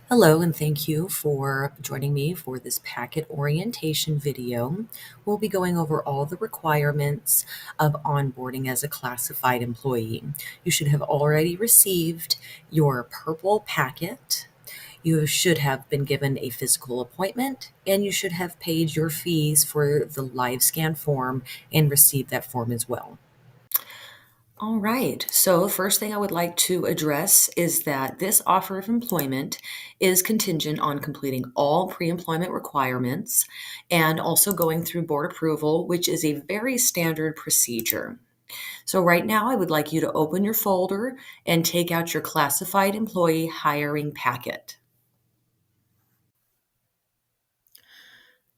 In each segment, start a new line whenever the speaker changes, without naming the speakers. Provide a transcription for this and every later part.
Hello, and thank you for joining me for this packet orientation video. We'll be going over all the requirements of onboarding as a classified employee. You should have already received your purple packet. You should have been given a physical appointment, and you should have paid your fees for the live scan form and received that form as well. All right. So, first thing I would like to address is that this offer of employment is contingent on completing all pre employment requirements and also going through board approval, which is a very standard procedure. So, right now, I would like you to open your folder and take out your classified employee hiring packet.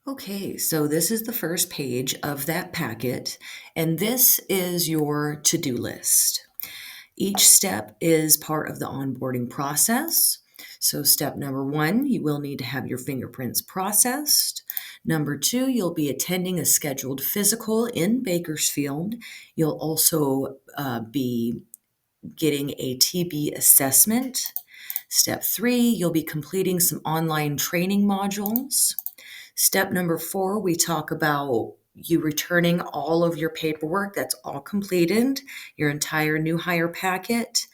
Okay, so this is the first page of that packet, and this is your to do list. Each step is part of the onboarding process. So, step number one, you will need to have your fingerprints processed. Number two, you'll be attending a scheduled physical in Bakersfield. You'll also be getting a TB assessment. Step three, you'll be completing some online training modules. Step number four, we talk about you returning all of your paperwork. That's all completed, your entire new hire packet,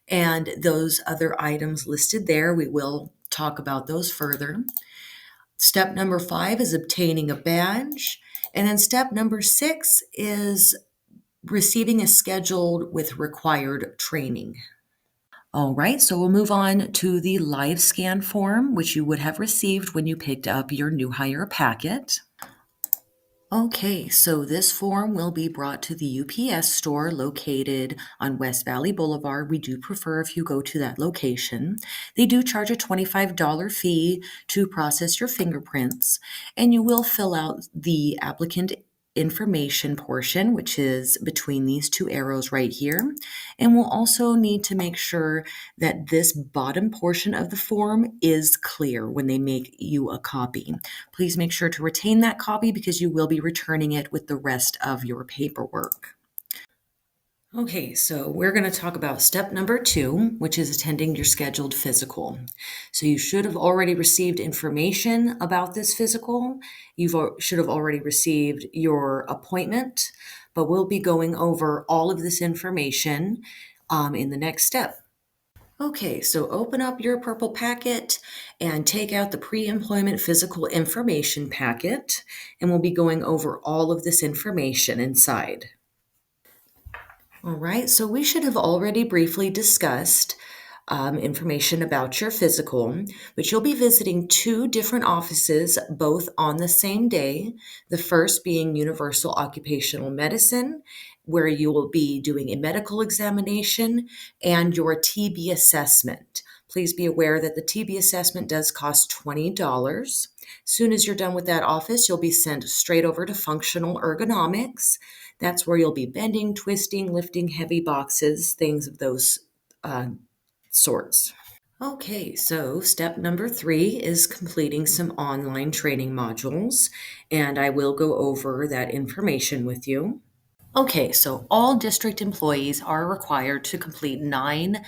and those other items listed there. We will talk about those further. Step number five is obtaining a badge. And then step number six is receiving a schedule with required training. All right, so we'll move on to the live scan form, which you would have received when you picked up your new hire packet. Okay, so this form will be brought to the UPS store located on West Valley Boulevard. We do prefer if you go to that location. They do charge a $25 fee to process your fingerprints, and you will fill out the applicant information portion, which is between these two arrows right here. And we'll also need to make sure that this bottom portion of the form is clear when they make you a copy. Please make sure to retain that copy because you will be returning it with the rest of your paperwork. Okay, so we're going to talk about step number two, which is attending your scheduled physical. So you should have already received information about this physical. Should have already received your appointment, but we'll be going over all of this information in the next step. Okay, so open up your purple packet and take out the pre-employment physical information packet, and we'll be going over all of this information inside. All right, so we should have already briefly discussed information about your physical, but you'll be visiting two different offices, both on the same day. The first being Universal Occupational Medicine, where you will be doing a medical examination and your TB assessment. Please be aware that the TB assessment does cost $20. Soon as you're done with that office, you'll be sent straight over to functional ergonomics. That's where you'll be bending, twisting, lifting heavy boxes, things of those sorts. Okay, so step number three is completing some online training modules, and I will go over that information with you. Okay, so all district employees are required to complete 9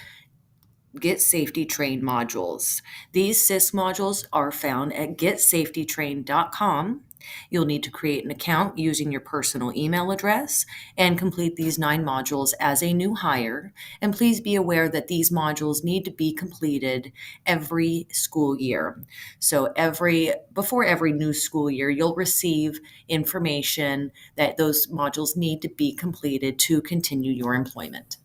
Get Safety Train modules. These SIS modules are found at getsafetytrain.com. You'll need to create an account using your personal email address and complete these 9 modules as a new hire. And please be aware that these modules need to be completed every school year. So before every new school year, you'll receive information that those modules need to be completed to continue your employment.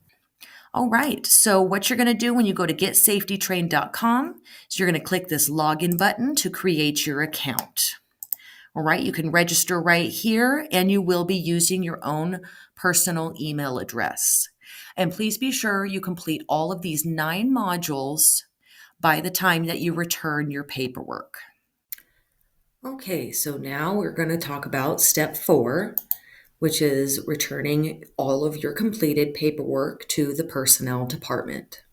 All right, so what you're going to do when you go to getsafetytrain.com is you're going to click this login button to create your account. All right, you can register right here and you will be using your own personal email address. And please be sure you complete all of these 9 modules by the time that you return your paperwork. Okay, so now we're going to talk about step 4, which is returning all of your completed paperwork to the personnel department.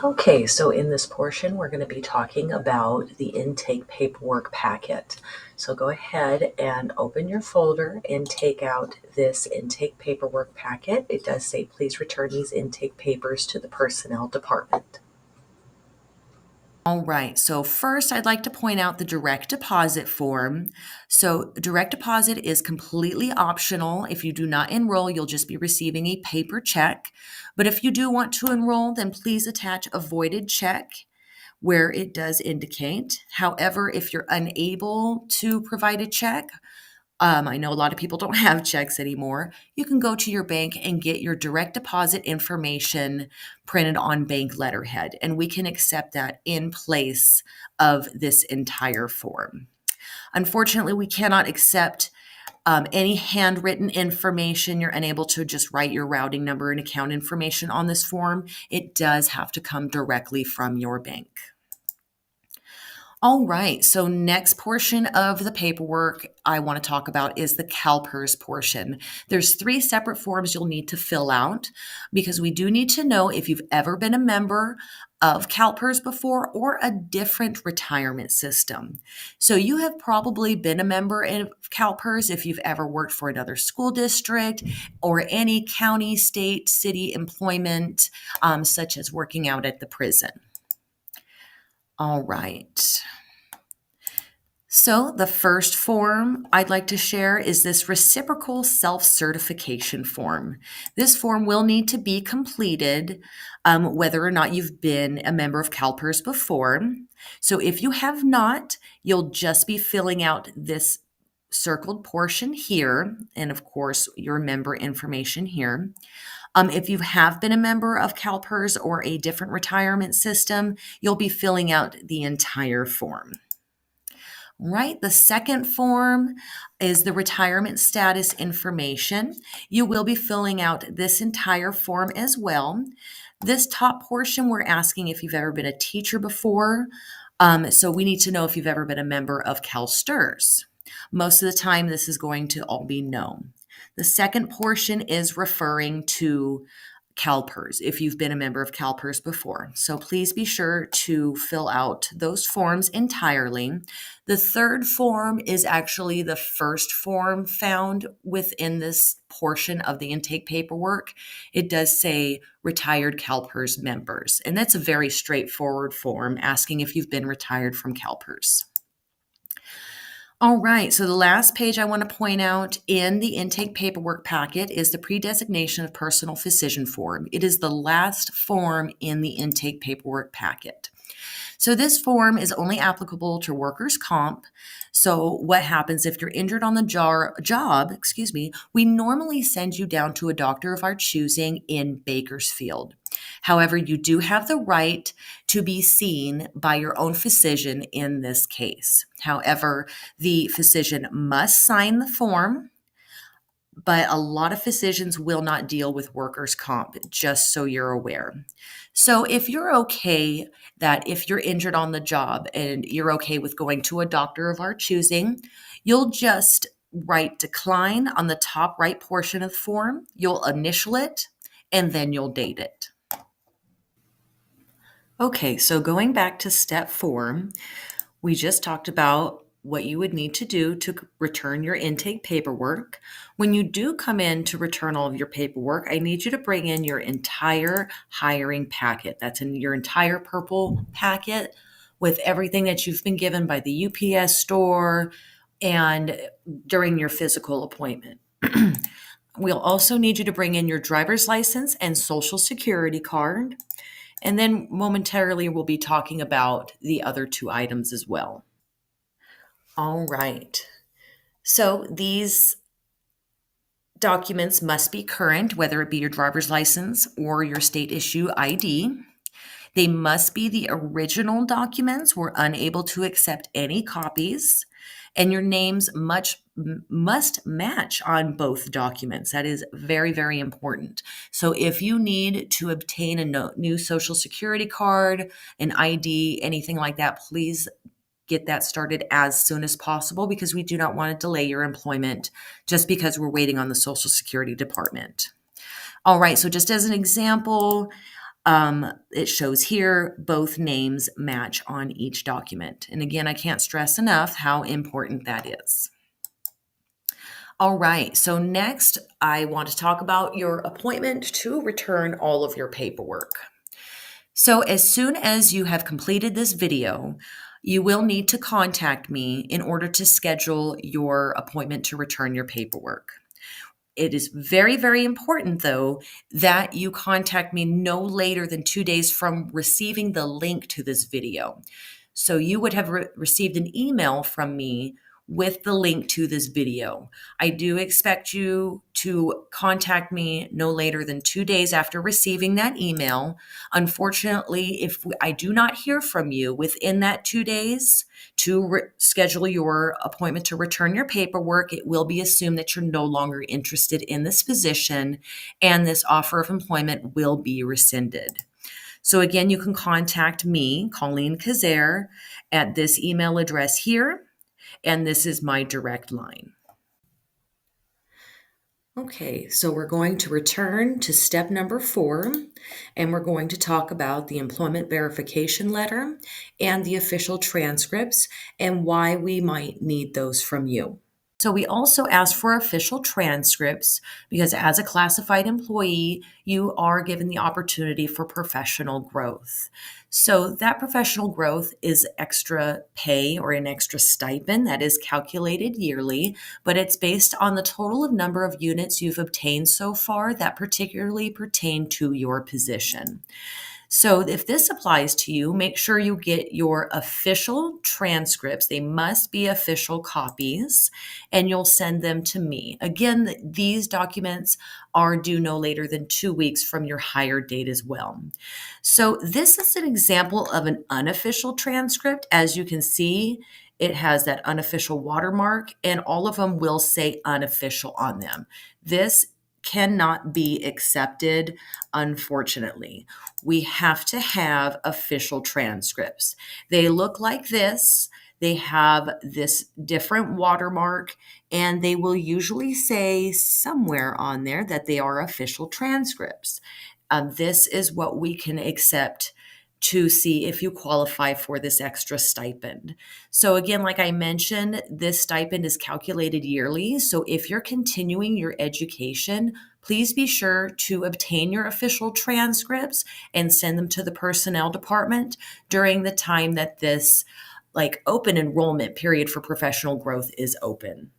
Okay, so in this portion, we're going to be talking about the intake paperwork packet. So go ahead and open your folder and take out this intake paperwork packet. It does say, please return these intake papers to the personnel department. All right, so first I'd like to point out the direct deposit form. So direct deposit is completely optional. If you do not enroll, you'll just be receiving a paper check. But if you do want to enroll, then please attach a voided check where it does indicate. However, if you're unable to provide a check, I know a lot of people don't have checks anymore. You can go to your bank and get your direct deposit information printed on bank letterhead, and we can accept that in place of this entire form. Unfortunately, we cannot accept any handwritten information. You're unable to just write your routing number and account information on this form. It does have to come directly from your bank. All right, so next portion of the paperwork I want to talk about is the CalPERS portion. There's 3 separate forms you'll need to fill out because we do need to know if you've ever been a member of CalPERS before or a different retirement system. So you have probably been a member of CalPERS if you've ever worked for another school district or any county, state, city employment, such as working out at the prison. All right. So the first form I'd like to share is this reciprocal self-certification form. This form will need to be completed whether or not you've been a member of CalPERS before. So if you have not, you'll just be filling out this circled portion here, and of course your member information here. If you have been a member of CalPERS or a different retirement system, you'll be filling out the entire form. Right. The second form is the retirement status information. You will be filling out this entire form as well. This top portion, we're asking if you've ever been a teacher before. So we need to know if you've ever been a member of CalSTRS. Most of the time, this is going to all be no. The second portion is referring to CalPERS, if you've been a member of CalPERS before. So please be sure to fill out those forms entirely. The third form is actually the first form found within this portion of the intake paperwork. It does say retired CalPERS members, and that's a very straightforward form asking if you've been retired from CalPERS. All right, so the last page I want to point out in the intake paperwork packet is the pre-designation of personal physician form. It is the last form in the intake paperwork packet. So this form is only applicable to workers' comp. So what happens if you're injured on the job, we normally send you down to a doctor of our choosing in Bakersfield. However, you do have the right to be seen by your own physician in this case. However, the physician must sign the form, but a lot of physicians will not deal with workers' comp, just so you're aware. So if you're okay that if you're injured on the job and you're okay with going to a doctor of our choosing, you'll just write decline on the top right portion of the form, you'll initial it, and then you'll date it. Okay, so going back to step 4, we just talked about what you would need to do to return your intake paperwork. When you do come in to return all of your paperwork, I need you to bring in your entire hiring packet. That's in your entire purple packet with everything that you've been given by the UPS store and during your physical appointment. We'll also need you to bring in your driver's license and social security card. And then momentarily, we'll be talking about the other 2 items as well. All right. So these documents must be current, whether it be your driver's license or your state issue ID. They must be the original documents. We're unable to accept any copies. And your names must match on both documents. That is very, very important. So if you need to obtain a new social security card, an ID, anything like that, please get that started as soon as possible because we do not want to delay your employment just because we're waiting on the Social Security Department. All right, so just as an example, it shows here both names match on each document. And again, I can't stress enough how important that is. All right, so next I want to talk about your appointment to return all of your paperwork. So as soon as you have completed this video, you will need to contact me in order to schedule your appointment to return your paperwork. It is very, very important, though, that you contact me no later than 2 days from receiving the link to this video. So you would have received an email from me with the link to this video. I do expect you to contact me no later than 2 days after receiving that email. Unfortunately, if I do not hear from you within that 2 days to schedule your appointment to return your paperwork, it will be assumed that you're no longer interested in this position and this offer of employment will be rescinded. So again, you can contact me, Colleen Kazare, at this email address here, and this is my direct line. Okay, so we're going to return to step number 4, and we're going to talk about the employment verification letter and the official transcripts and why we might need those from you. So we also ask for official transcripts because as a classified employee, you are given the opportunity for professional growth. So that professional growth is extra pay or an extra stipend that is calculated yearly, but it's based on the total of number of units you've obtained so far that particularly pertain to your position. So if this applies to you, make sure you get your official transcripts. They must be official copies, and you'll send them to me. Again, these documents are due no later than 2 weeks from your hire date as well. So this is an example of an unofficial transcript. As you can see, it has that unofficial watermark, and all of them will say unofficial on them. This cannot be accepted, unfortunately. We have to have official transcripts. They look like this. They have this different watermark, and they will usually say somewhere on there that they are official transcripts. This is what we can accept to see if you qualify for this extra stipend. So again, like I mentioned, this stipend is calculated yearly. So if you're continuing your education, please be sure to obtain your official transcripts and send them to the personnel department during the time that this open enrollment period for professional growth is open.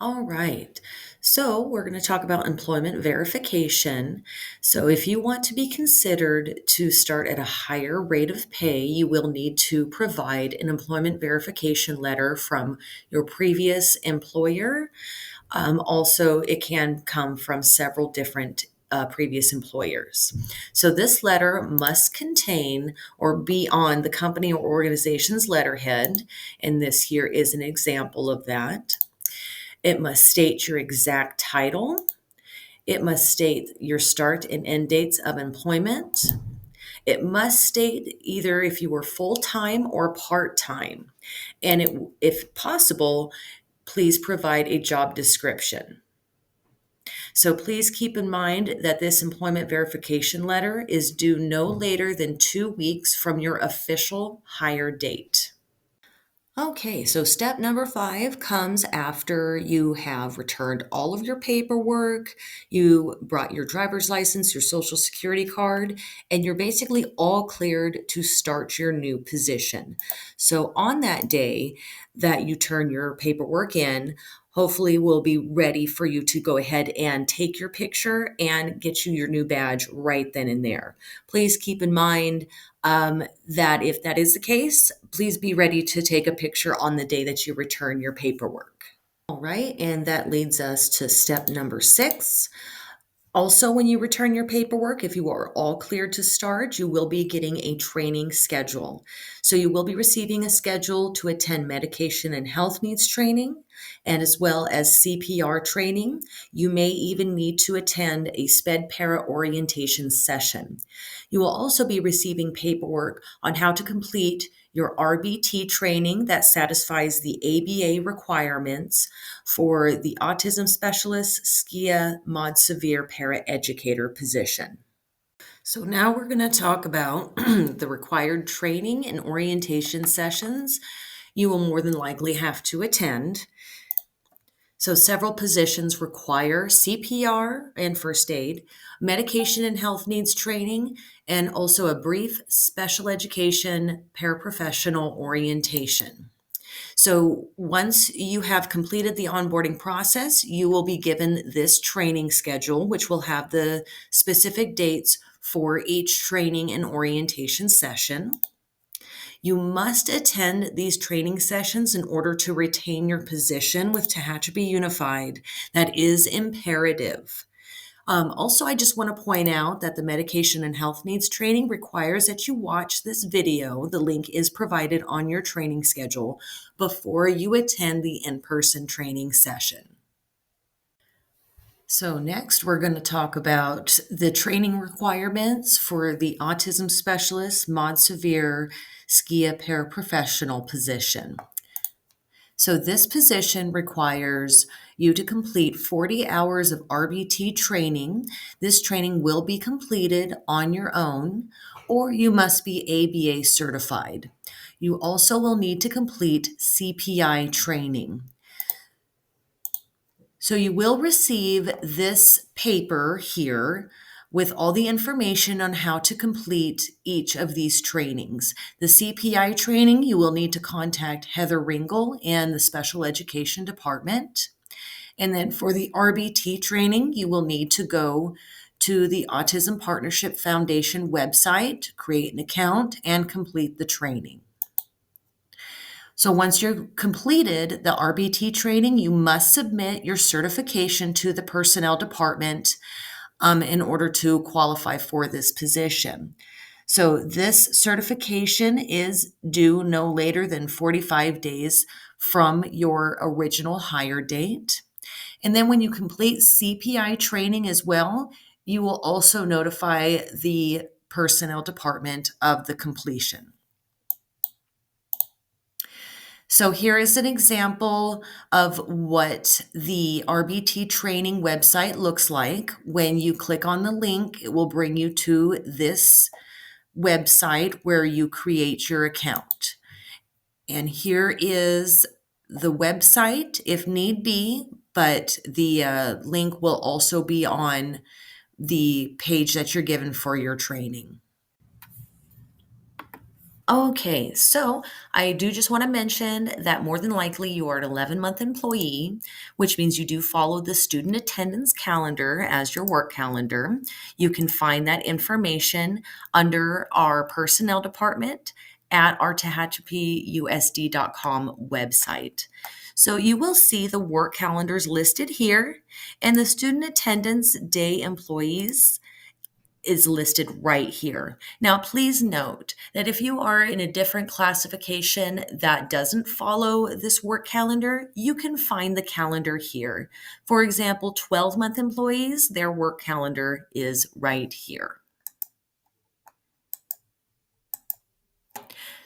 All right. So we're going to talk about employment verification. So if you want to be considered to start at a higher rate of pay, you will need to provide an employment verification letter from your previous employer. Also, it can come from several different previous employers. So this letter must contain or be on the company or organization's letterhead, and this here is an example of that. It must state your exact title. It must state your start and end dates of employment. It must state either if you were full-time or part-time. And if possible, please provide a job description. So please keep in mind that this employment verification letter is due no later than 2 weeks from your official hire date. Okay, so step number 5 comes after you have returned all of your paperwork, you brought your driver's license, your social security card, and you're basically all cleared to start your new position. So on that day that you turn your paperwork in, hopefully we'll be ready for you to go ahead and take your picture and get you your new badge right then and there. Please keep in mind that if that is the case, please be ready to take a picture on the day that you return your paperwork. All right, and that leads us to step number 6. Also, when you return your paperwork, if you are all cleared to start, you will be getting a training schedule. So you will be receiving a schedule to attend medication and health needs training, and as well as CPR training. You may even need to attend a SPED para orientation session. You will also be receiving paperwork on how to complete your RBT training that satisfies the ABA requirements for the autism specialist, SKIA Mod Severe Paraeducator position. So now we're going to talk about the required training and orientation sessions you will more than likely have to attend. So, several positions require CPR and first aid, medication and health needs training, and also a brief special education paraprofessional orientation. So, once you have completed the onboarding process, you will be given this training schedule, which will have the specific dates for each training and orientation session. You must attend these training sessions in order to retain your position with Tehachapi Unified. That is imperative. Also, I just want to point out that the medication and health needs training requires that you watch this video. The link is provided on your training schedule before you attend the in-person training session. So next, we're going to talk about the training requirements for the autism specialist, mod severe, SKIA paraprofessional position. So this position requires you to complete 40 hours of RBT training. This training will be completed on your own, or you must be ABA certified. You also will need to complete CPI training. So you will receive this paper here with all the information on how to complete each of these trainings. The CPI training, you will need to contact Heather Ringel and the Special Education Department. And then for the RBT training, you will need to go to the Autism Partnership Foundation website, create an account, and complete the training. So once you're completed the RBT training, you must submit your certification to the personnel department in order to qualify for this position. So this certification is due no later than 45 days from your original hire date. And then when you complete CPI training as well, you will also notify the personnel department of the completion. So here is an example of what the RBT training website looks like. When you click on the link, it will bring you to this website where you create your account. And here is the website if need be, but the link will also be on the page that you're given for your training. Okay, so I do just want to mention that more than likely you are an 11-month employee, which means you do follow the student attendance calendar as your work calendar. You can find that information under our personnel department at our TehachapiUSD.com website. So you will see the work calendars listed here, and the student attendance day employees is listed right here. Now, please note that if you are in a different classification that doesn't follow this work calendar, you can find the calendar here. For example, 12-month employees, their work calendar is right here.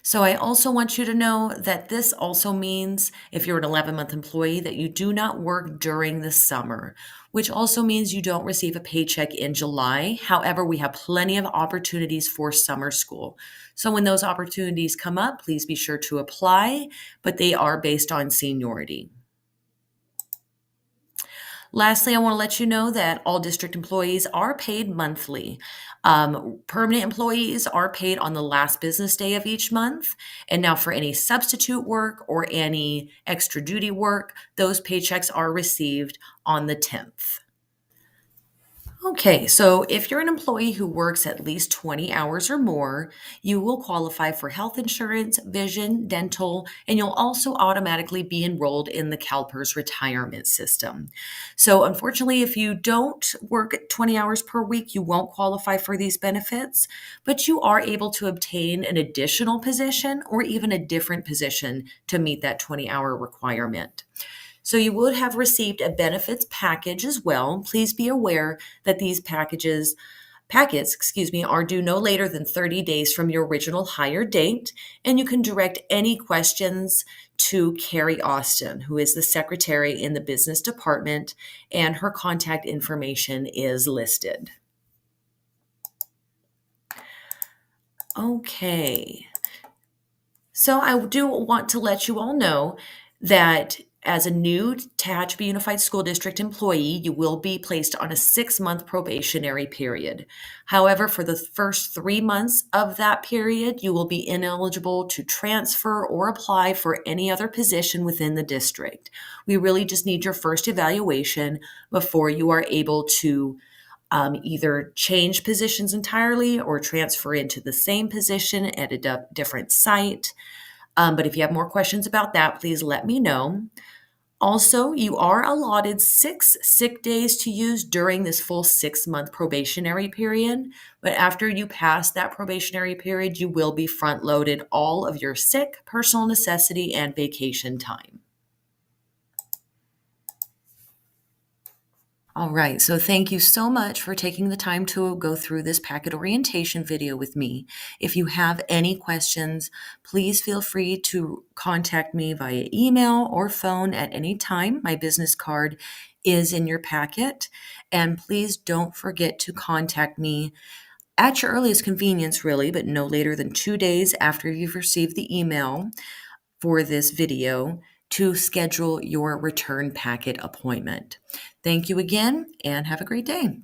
So I also want you to know that this also means if you're an 11-month employee that you do not work during the summer, which also means you don't receive a paycheck in July. However, we have plenty of opportunities for summer school. So when those opportunities come up, please be sure to apply, but they are based on seniority. Lastly, I want to let you know that all district employees are paid monthly. Permanent employees are paid on the last business day of each month. And now for any substitute work or any extra duty work, those paychecks are received on the 10th. Okay, so if you're an employee who works at least 20 hours or more, you will qualify for health insurance, vision, dental, and you'll also automatically be enrolled in the CalPERS retirement system. So unfortunately, if you don't work 20 hours per week, you won't qualify for these benefits, but you are able to obtain an additional position or even a different position to meet that 20-hour requirement. So you would have received a benefits package as well. Please be aware that these packets, are due no later than 30 days from your original hire date, and you can direct any questions to Carrie Austin, who is the secretary in the business department, and her contact information is listed. Okay. So I do want to let you all know that As a new Tehachapi Unified School District employee, you will be placed on a 6-month probationary period. However, for the first 3 months of that period, you will be ineligible to transfer or apply for any other position within the district. We really just need your first evaluation before you are able to either change positions entirely or transfer into the same position at a different site. But if you have more questions about that, please let me know. Also, you are allotted 6 sick days to use during this full 6-month probationary period. But after you pass that probationary period, you will be front loaded all of your sick, personal necessity, and vacation time. All right, so thank you so much for taking the time to go through this packet orientation video with me. If you have any questions, please feel free to contact me via email or phone at any time. My business card is in your packet. And please don't forget to contact me at your earliest convenience, really, but no later than 2 days after you've received the email for this video to schedule your return packet appointment. Thank you again and have a great day.